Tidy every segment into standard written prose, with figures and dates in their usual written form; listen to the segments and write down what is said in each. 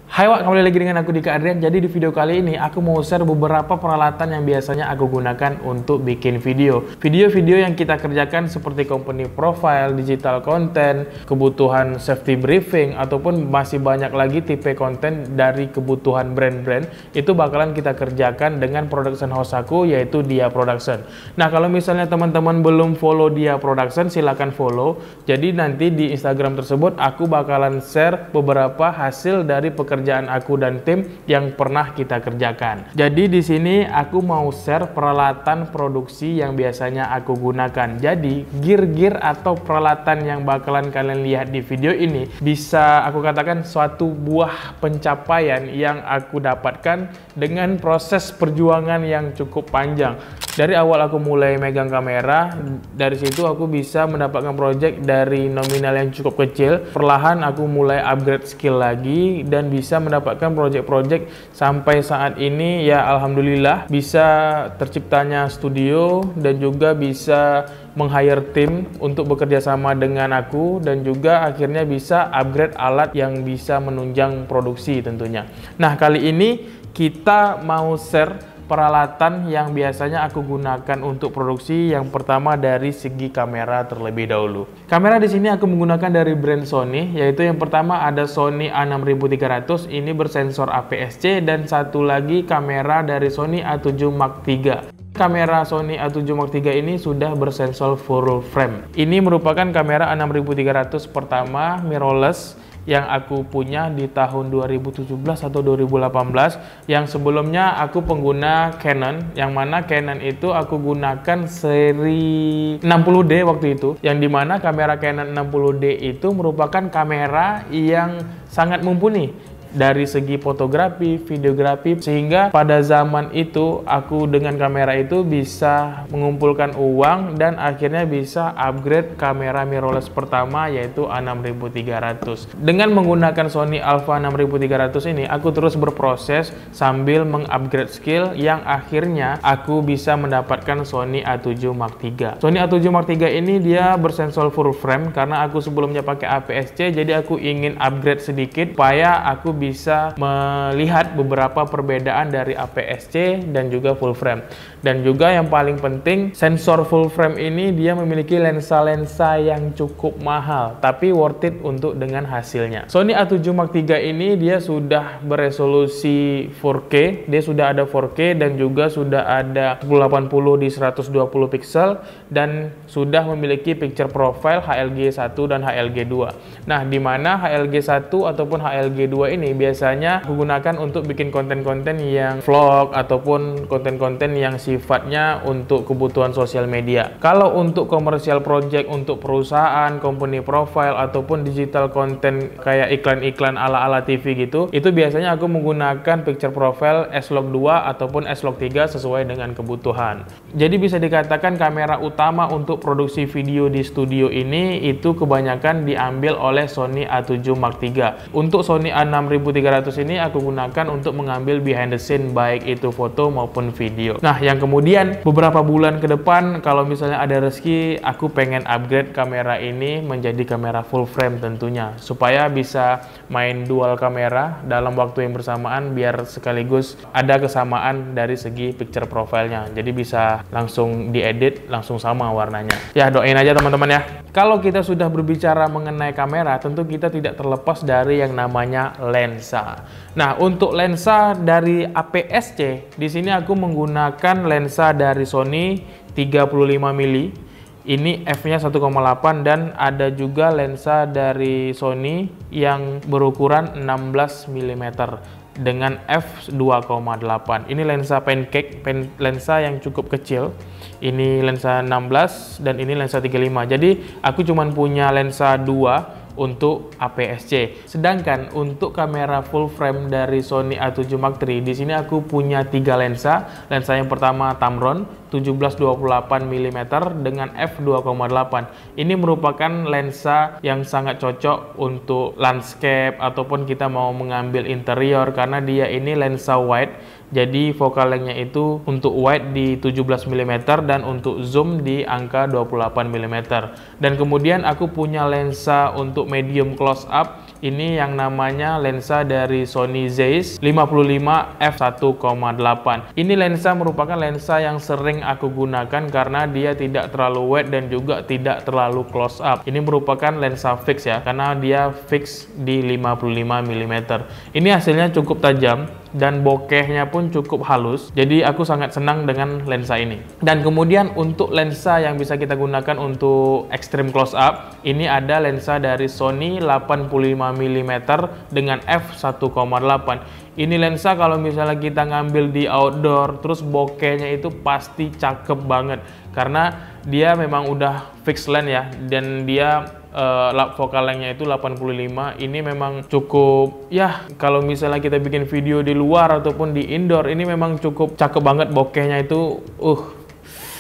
Hai Wak, kembali lagi dengan aku Dika Adrian. Jadi di video kali ini aku mau share beberapa peralatan yang biasanya aku gunakan untuk bikin video. Video-video yang kita kerjakan seperti company profile, digital content, kebutuhan safety briefing, ataupun masih banyak lagi tipe konten dari kebutuhan brand-brand. Itu bakalan kita kerjakan dengan production house aku, yaitu Dia Production. Nah, kalau misalnya teman-teman belum follow Dia Production, silahkan follow. Jadi nanti di Instagram tersebut aku bakalan share beberapa hasil dari pekerjaan aku dan tim yang pernah kita kerjakan. Jadi di sini aku mau share peralatan produksi yang biasanya aku gunakan. Jadi gear-gear atau peralatan yang bakalan kalian lihat di video ini bisa aku katakan suatu buah pencapaian yang aku dapatkan dengan proses perjuangan yang cukup panjang. Dari awal aku mulai megang kamera, dari situ aku bisa mendapatkan project dari nominal yang cukup kecil. Perlahan aku mulai upgrade skill lagi dan bisa mendapatkan project-project sampai saat ini ya alhamdulillah bisa terciptanya studio dan juga bisa meng-hire tim untuk bekerja sama dengan aku dan juga akhirnya bisa upgrade alat yang bisa menunjang produksi tentunya. Nah, kali ini kita mau share peralatan yang biasanya aku gunakan untuk produksi. Yang pertama dari segi kamera terlebih dahulu. Kamera di sini aku menggunakan dari brand Sony, yaitu yang pertama ada Sony A6300, ini bersensor APS-C, dan satu lagi kamera dari Sony A7 Mark III. Kamera Sony A7 Mark III ini sudah bersensor full frame. Ini merupakan kamera A6300 pertama mirrorless yang aku punya di tahun 2017 atau 2018. Yang sebelumnya aku pengguna Canon, yang mana Canon itu aku gunakan seri 60D waktu itu, yang dimana kamera Canon 60D itu merupakan kamera yang sangat mumpuni dari segi fotografi, videografi, sehingga pada zaman itu aku dengan kamera itu bisa mengumpulkan uang dan akhirnya bisa upgrade kamera mirrorless pertama yaitu A6300. Dengan menggunakan Sony Alpha 6300 ini aku terus berproses sambil mengupgrade skill yang akhirnya aku bisa mendapatkan Sony A7 Mark III. Sony A7 Mark III ini dia bersensor full frame karena aku sebelumnya pakai APS-C, jadi aku ingin upgrade sedikit supaya aku bisa melihat beberapa perbedaan dari APS-C dan juga full frame. Dan juga yang paling penting, sensor full frame ini dia memiliki lensa-lensa yang cukup mahal tapi worth it untuk dengan hasilnya. Sony A7 Mark III ini dia sudah beresolusi 4K, dia sudah ada 4K dan juga sudah ada 1080 di 120 pixel dan sudah memiliki picture profile HLG1 dan HLG2. Nah, di mana HLG1 ataupun HLG2 ini biasanya menggunakan untuk bikin konten-konten yang vlog ataupun konten-konten yang sifatnya untuk kebutuhan sosial media. Kalau untuk komersial project untuk perusahaan, company profile ataupun digital content kayak iklan-iklan ala-ala TV gitu, itu biasanya aku menggunakan picture profile S-Log 2 ataupun S-Log 3 sesuai dengan kebutuhan. Jadi bisa dikatakan kamera utama untuk produksi video di studio ini itu kebanyakan diambil oleh Sony A7 Mark III. Untuk Sony A6300 ini aku gunakan untuk mengambil behind the scene baik itu foto maupun video. Nah, yang kemudian beberapa bulan ke depan kalau misalnya ada rezeki aku pengen upgrade kamera ini menjadi kamera full frame tentunya supaya bisa main dual kamera dalam waktu yang bersamaan biar sekaligus ada kesamaan dari segi picture profile-nya. Jadi bisa langsung diedit langsung sama warnanya. Ya, doain aja teman-teman ya. Kalau kita sudah berbicara mengenai kamera, tentu kita tidak terlepas dari yang namanya lensa. Nah, untuk lensa dari APS-C, di sini aku menggunakan lensa dari Sony 35 mili. Ini f-nya 1,8 dan ada juga lensa dari Sony yang berukuran 16 mm dengan f2,8. Ini lensa pancake, lensa yang cukup kecil. Ini lensa 16 dan ini lensa 35. Jadi aku cuma punya lensa 2 untuk APS-C. Sedangkan untuk kamera full frame dari Sony A7 Mark III, di sini aku punya 3 lensa. Lensa yang pertama Tamron 17-28 mm dengan f2,8. Ini merupakan lensa yang sangat cocok untuk landscape ataupun kita mau mengambil interior karena dia ini lensa wide. Jadi focal length-nya itu untuk wide di 17 mm dan untuk zoom di angka 28 mm. Dan kemudian aku punya lensa untuk medium close up Ini yang namanya lensa dari Sony Zeiss 55 f1.8. Ini lensa merupakan lensa yang sering aku gunakan karena dia tidak terlalu wide dan juga tidak terlalu close up. Ini merupakan lensa fix ya, karena dia fix di 55 mm. Ini hasilnya cukup tajam dan bokehnya pun cukup halus. Jadi aku sangat senang dengan lensa ini. Dan kemudian untuk lensa yang bisa kita gunakan untuk extreme close up, ini ada lensa dari Sony 85 mm dengan f1.8. Ini lensa kalau misalnya kita ngambil di outdoor, terus bokehnya itu pasti cakep banget karena dia memang udah fix lens ya, dan dia focal lengthnya itu 85. Ini memang cukup ya, kalau misalnya kita bikin video di luar ataupun di indoor, ini memang cukup cakep banget bokehnya itu.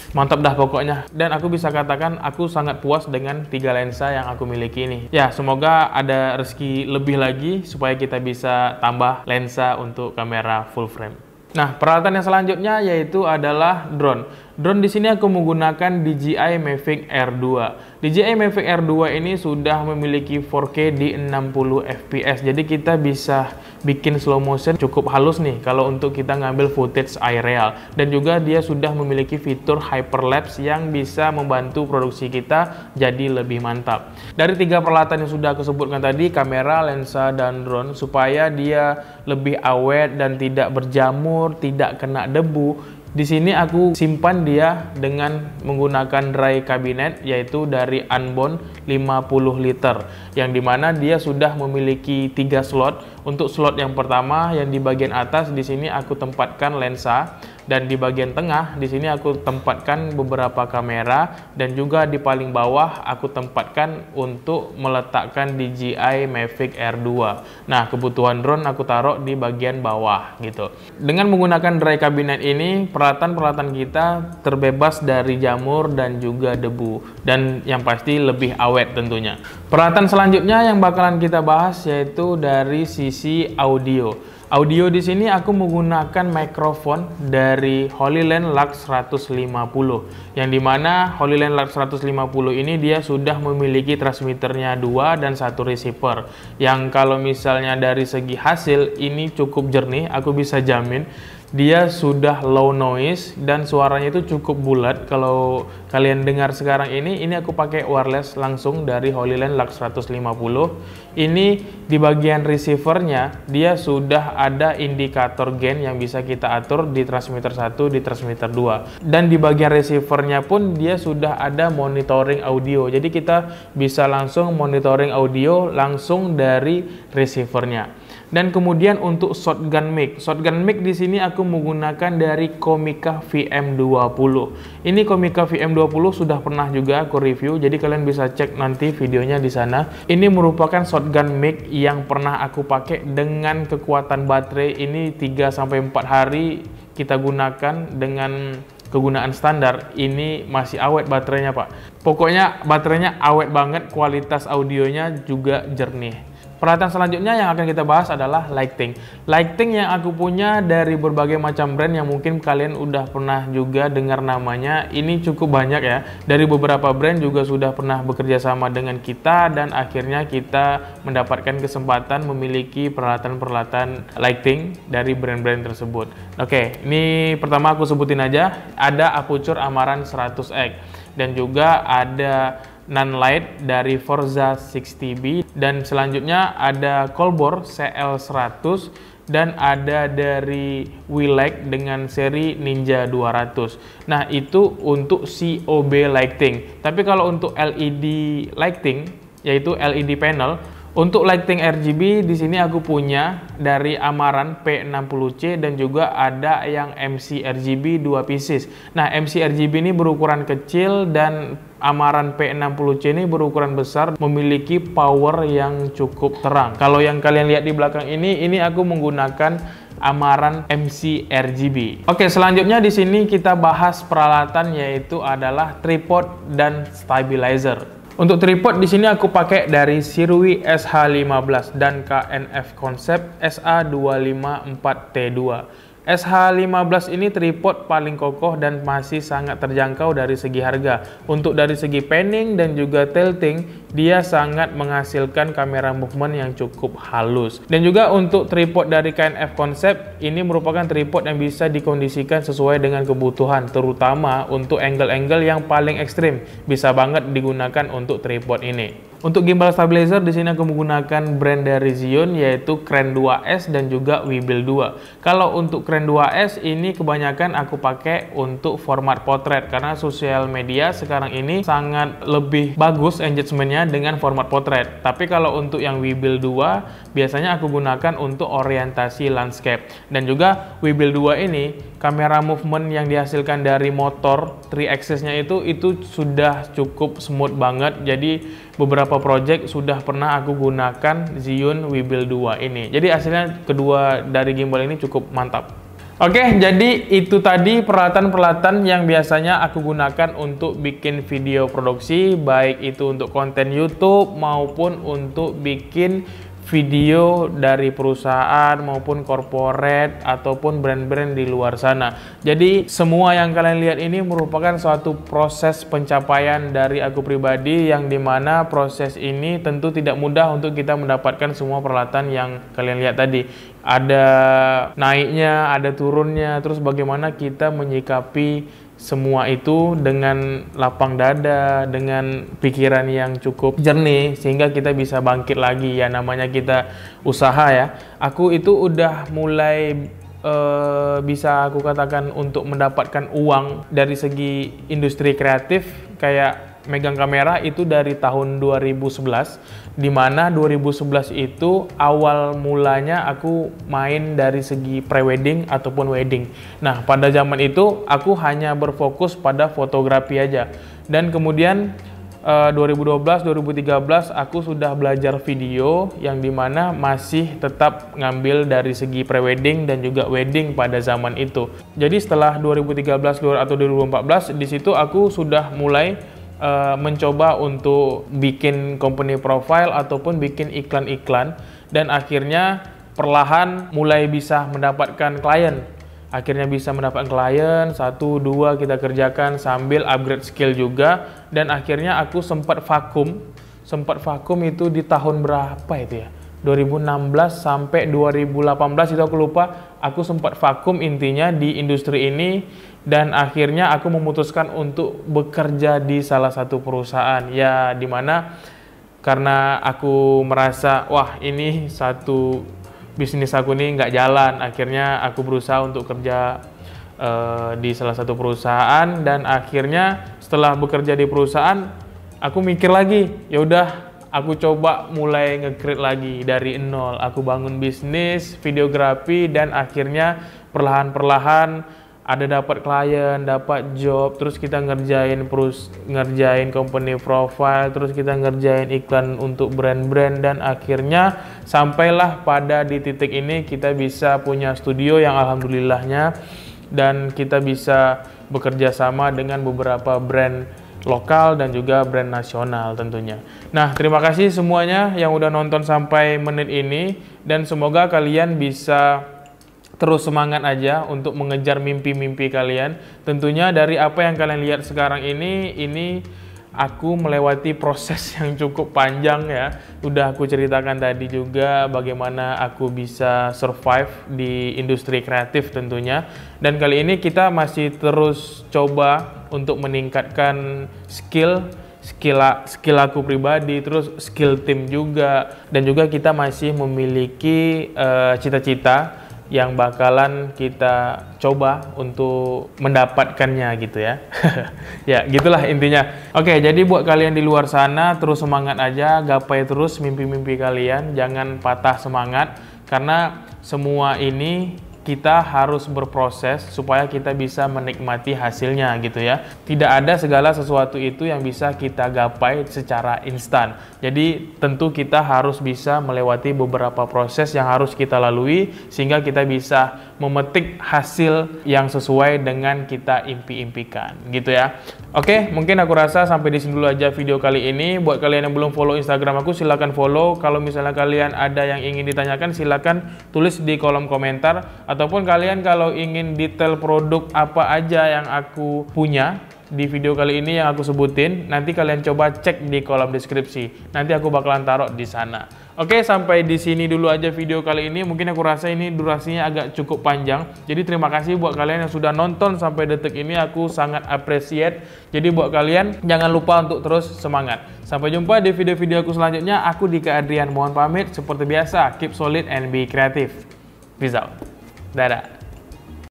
Mantap dah pokoknya. Dan aku bisa katakan aku sangat puas dengan 3 lensa yang aku miliki ini. Ya, semoga ada rezeki lebih lagi supaya kita bisa tambah lensa untuk kamera full frame. Nah, peralatan yang selanjutnya yaitu adalah drone. Drone di sini aku menggunakan DJI Mavic Air 2. DJI Mavic Air 2 ini sudah memiliki 4K di 60 fps. Jadi kita bisa bikin slow motion cukup halus nih kalau untuk kita ngambil footage aerial. Dan juga dia sudah memiliki fitur hyperlapse yang bisa membantu produksi kita jadi lebih mantap. Dari 3 peralatan yang sudah aku sebutkan tadi, kamera, lensa, dan drone, supaya dia lebih awet dan tidak berjamur, tidak kena debu, di sini aku simpan dia dengan menggunakan dry cabinet, yaitu dari Anbon 50 liter, yang dimana dia sudah memiliki 3 slot. Untuk slot yang pertama yang di bagian atas, di sini aku tempatkan lensa, dan di bagian tengah di sini aku tempatkan beberapa kamera, dan juga di paling bawah aku tempatkan untuk meletakkan DJI Mavic Air 2. Nah, kebutuhan drone aku taruh di bagian bawah gitu. Dengan menggunakan dry cabinet ini, peralatan-peralatan kita terbebas dari jamur dan juga debu, dan yang pasti lebih awet tentunya. Peralatan selanjutnya yang bakalan kita bahas yaitu dari sisi audio. Audio di sini aku menggunakan mikrofon dari HoloLens Lux 150, yang dimana HoloLens Lux 150 ini dia sudah memiliki transmitternya 2 dan 1 receiver, yang kalau misalnya dari segi hasil ini cukup jernih. Aku bisa jamin dia sudah low noise dan suaranya itu cukup bulat. Kalau kalian dengar sekarang ini aku pakai wireless langsung dari HoloLens Lux 150. Ini di bagian receivernya dia sudah ada indikator gain yang bisa kita atur di transmitter 1, di transmitter 2. Dan di bagian receivernya pun dia sudah ada monitoring audio. Jadi kita bisa langsung monitoring audio langsung dari receivernya. Dan kemudian untuk shotgun mic di sini aku menggunakan dari Comica VM20. Ini Comica VM20 sudah pernah juga aku review, jadi kalian bisa cek nanti videonya di sana. Ini merupakan shotgun mic yang pernah aku pakai dengan kekuatan baterai ini 3-4 hari kita gunakan dengan kegunaan standar. Ini masih awet baterainya, Pak. Pokoknya baterainya awet banget, kualitas audionya juga jernih. Peralatan selanjutnya yang akan kita bahas adalah lighting. Lighting yang aku punya dari berbagai macam brand yang mungkin kalian udah pernah juga dengar namanya. Ini cukup banyak ya. Dari beberapa brand juga sudah pernah bekerja sama dengan kita, dan akhirnya kita mendapatkan kesempatan memiliki peralatan-peralatan lighting dari brand-brand tersebut. Oke, ini pertama aku sebutin aja. Ada Aputure Amaran 100X, dan juga ada Nanlite dari Forza 60B, dan selanjutnya ada Colbor CL100, dan ada dari Willek dengan seri Ninja 200. Nah, itu untuk COB lighting. Tapi kalau untuk LED lighting, yaitu LED panel, untuk lighting RGB di sini aku punya dari Amaran P60C, dan juga ada yang MC RGB 2 pieces. Nah, MC RGB ini berukuran kecil dan Amaran P60C ini berukuran besar, memiliki power yang cukup terang. Kalau yang kalian lihat di belakang ini aku menggunakan Amaran MC RGB. Oke, selanjutnya di sini kita bahas peralatan, yaitu adalah tripod dan stabilizer. Untuk tripod di sini aku pakai dari Sirui SH15 dan KNF Concept SA254T2. SH15 ini tripod paling kokoh dan masih sangat terjangkau dari segi harga. Untuk dari segi panning dan juga tilting, dia sangat menghasilkan kamera movement yang cukup halus. Dan juga untuk tripod dari KNF Concept, ini merupakan tripod yang bisa dikondisikan sesuai dengan kebutuhan, terutama untuk angle-angle yang paling ekstrim. Bisa banget digunakan untuk tripod ini. Untuk gimbal stabilizer di sini aku menggunakan brand dari Zion, yaitu Kren 2S dan juga Weebill 2. Kalau untuk Kren 2S ini kebanyakan aku pakai untuk format potret, karena sosial media sekarang ini sangat lebih bagus engagementnya dengan format potret. Tapi kalau untuk yang Weebill 2 biasanya aku gunakan untuk orientasi landscape. Dan juga Weebill 2 ini kamera movement yang dihasilkan dari motor 3 axis-nya itu sudah cukup smooth banget. Jadi beberapa project sudah pernah aku gunakan Zion Weebill 2 ini. Jadi hasilnya kedua dari gimbal ini cukup mantap. Oke, jadi itu tadi peralatan-peralatan yang biasanya aku gunakan untuk bikin video produksi, baik itu untuk konten YouTube maupun untuk bikin video dari perusahaan maupun corporate ataupun brand-brand di luar sana. Jadi semua yang kalian lihat ini merupakan suatu proses pencapaian dari aku pribadi, yang dimana proses ini tentu tidak mudah untuk kita mendapatkan semua peralatan yang kalian lihat tadi. Ada naiknya, ada turunnya, terus bagaimana kita menyikapi semua itu dengan lapang dada, dengan pikiran yang cukup jernih, sehingga kita bisa bangkit lagi. Ya namanya kita usaha ya. Aku itu udah mulai bisa aku katakan untuk mendapatkan uang dari segi industri kreatif, kayak megang kamera itu dari tahun 2011, dimana 2011 itu awal mulanya aku main dari segi pre-wedding ataupun wedding. Nah, pada zaman itu aku hanya berfokus pada fotografi aja. Dan kemudian 2012-2013 aku sudah belajar video, yang dimana masih tetap ngambil dari segi pre-wedding dan juga wedding pada zaman itu. Jadi setelah 2013 atau 2014, di situ aku sudah mulai mencoba untuk bikin company profile ataupun bikin iklan-iklan, dan akhirnya perlahan mulai bisa mendapatkan klien. Akhirnya bisa mendapatkan klien, 1-2 kita kerjakan sambil upgrade skill juga. Dan akhirnya aku sempat vakum itu di tahun berapa itu ya, 2016 sampai 2018 itu aku lupa. Aku sempat vakum intinya di industri ini, dan akhirnya aku memutuskan untuk bekerja di salah satu perusahaan, ya dimana karena aku merasa wah ini satu bisnis aku nih nggak jalan. Akhirnya aku berusaha untuk kerja di salah satu perusahaan, dan akhirnya setelah bekerja di perusahaan aku mikir lagi, ya udah aku coba mulai nge-create lagi dari nol. Aku bangun bisnis videografi, dan akhirnya perlahan-perlahan ada dapat klien, dapat job, terus kita ngerjain company profile, terus kita ngerjain iklan untuk brand-brand, dan akhirnya sampailah pada di titik ini kita bisa punya studio yang alhamdulillahnya, dan kita bisa bekerja sama dengan beberapa brand lokal dan juga brand nasional tentunya. Nah, terima kasih semuanya yang udah nonton sampai menit ini, dan semoga kalian bisa terus semangat aja untuk mengejar mimpi-mimpi kalian. Tentunya dari apa yang kalian lihat sekarang ini aku melewati proses yang cukup panjang ya. Udah aku ceritakan tadi juga bagaimana aku bisa survive di industri kreatif tentunya. Dan kali ini kita masih terus coba untuk meningkatkan skill aku pribadi, terus skill tim juga, dan juga kita masih memiliki cita-cita yang bakalan kita coba untuk mendapatkannya gitu ya. Ya gitulah intinya. Oke, jadi buat kalian di luar sana terus semangat aja, gapai terus mimpi-mimpi kalian, jangan patah semangat, karena semua ini kita harus berproses supaya kita bisa menikmati hasilnya gitu ya. Tidak ada segala sesuatu itu yang bisa kita gapai secara instan. Jadi tentu kita harus bisa melewati beberapa proses yang harus kita lalui sehingga kita bisa memetik hasil yang sesuai dengan kita impi-impikan gitu ya. Oke, mungkin aku rasa sampai di sini dulu aja video kali ini. Buat kalian yang belum follow Instagram aku, silahkan follow. Kalau misalnya kalian ada yang ingin ditanyakan, silahkan tulis di kolom komentar. Ataupun kalian kalau ingin detail produk apa aja yang aku punya di video kali ini yang aku sebutin, nanti kalian coba cek di kolom deskripsi. Nanti aku bakalan taruh di sana. Oke, sampai di sini dulu aja video kali ini. Mungkin aku rasa ini durasinya agak cukup panjang. Jadi terima kasih buat kalian yang sudah nonton sampai detik ini. Aku sangat appreciate. Jadi buat kalian jangan lupa untuk terus semangat. Sampai jumpa di video-video aku selanjutnya. Aku Dika Adrian mohon pamit. Seperti biasa, keep solid and be creative. Peace out. Dadah.